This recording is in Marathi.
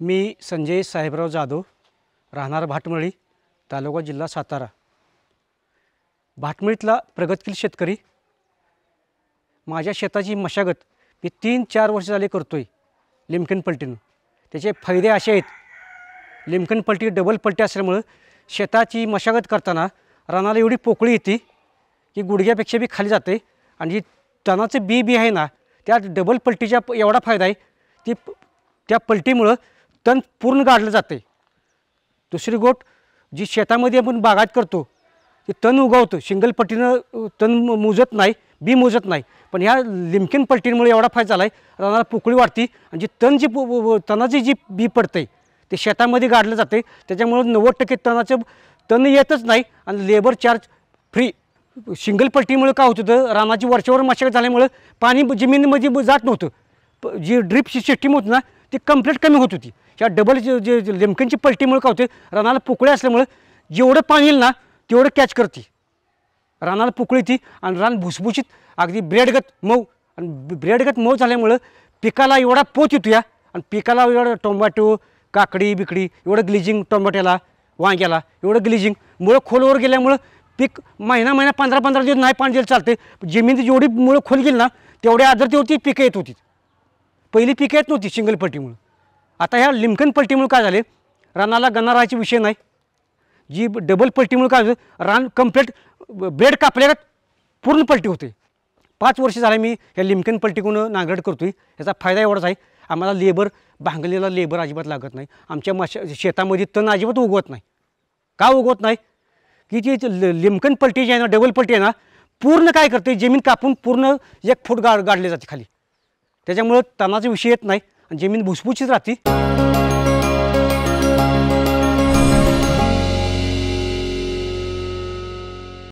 मी संजय साहेबराव जाधव, राहणार भाटमळी, तालुका जिल्हा सातारा। भाटमळीतला प्रगतशील शेतकरी। माझ्या शेताची मशागत मी 3-4 वर्ष झाले करतोय लिमकन पलटीनं। त्याचे फायदे असे आहेत, लिमकन पलटी डबल पलटी असल्यामुळे शेताची मशागत करताना रानाला एवढी पोकळी येते की गुडघ्यापेक्षा बी खाली जाते। आणि जी तणाचं बी आहे ना, त्या डबल पलटीचा एवढा फायदा आहे की त्या पलटीमुळे तण पूर्ण गाडलं जाते। दुसरी गोष्ट, जी शेतामध्ये आपण बागायत करतो ते तण उगवतं, सिंगल पलटीनं तण मुजत नाही, बी मुजत नाही। पण ह्या लिमकन पलटीमुळे एवढा फायदा झाला आहे, रानाला पोकळी वाढती आणि जी तणाची जी बी पडते ते शेतामध्ये गाडलं जाते। त्याच्यामुळे 90% तण येतच नाही आणि लेबर चार्ज फ्री। सिंगल पलटीमुळे काय होत होतं, रानाची वरच्यावर मशागत झाल्यामुळे पाणी जमिनीमध्ये जात नव्हतं। जी ड्रिपची सिस्टीम होती ना ती कंप्लीट कमी होत होती। ह्या डबल जे लिमकनची पलटीमुळे काय होते, रानाला पोकळी असल्यामुळे जेवढं पाणी येईल ना तेवढं कॅच करते, रानाला पोकळी येते आणि रान भुसभुशीत अगदी ब्रेडगत मऊ। आणि ब्रेडगत मऊ झाल्यामुळं पिकाला एवढा पोत येतो या, आणि पिकाला एवढं टोमॅटो, काकडी बिकडी एवढं ग्लिजिंग, टोमॅटोला वांग्याला एवढं ग्लिजिंग मुळं खोलवर गेल्यामुळं पीक महिना 15-15 दिवस नाही पाणी दिलं चालते। जमिनीत जेवढी मुळं खोल गेली ना तेवढ्या आर्द्रतेवरती पिकं येत होती। पहिली पिकं येत नव्हती सिंगल पलटीमुळे। आता ह्या लिमकन पलटीमुळे काय झाले, रानाला गणना विषय नाही। जी डबल पलटीमुळे काय होतं, रान कंप्लीट बेड कापल्यागत पूर्ण पलटी होते। 5 वर्ष झाले मी ह्या लिमकन पलटीकडून नांगरट करतोय। याचा फायदा एवढाच आहे, आम्हाला लेबर, भांगलेला लेबर अजिबात लागत नाही। आमच्या शेतामध्ये तण अजिबात उगवत नाही। का उगवत नाही की जी लिमकन पलटी जी आहे ना, डबल पलटी आहे ना, पूर्ण काय करते, जमीन कापून पूर्ण 1 फूट गाडले जाते खाली। त्याच्यामुळे तणाचा विषय येत नाही आणि जमीन भुसभुशीत राहते।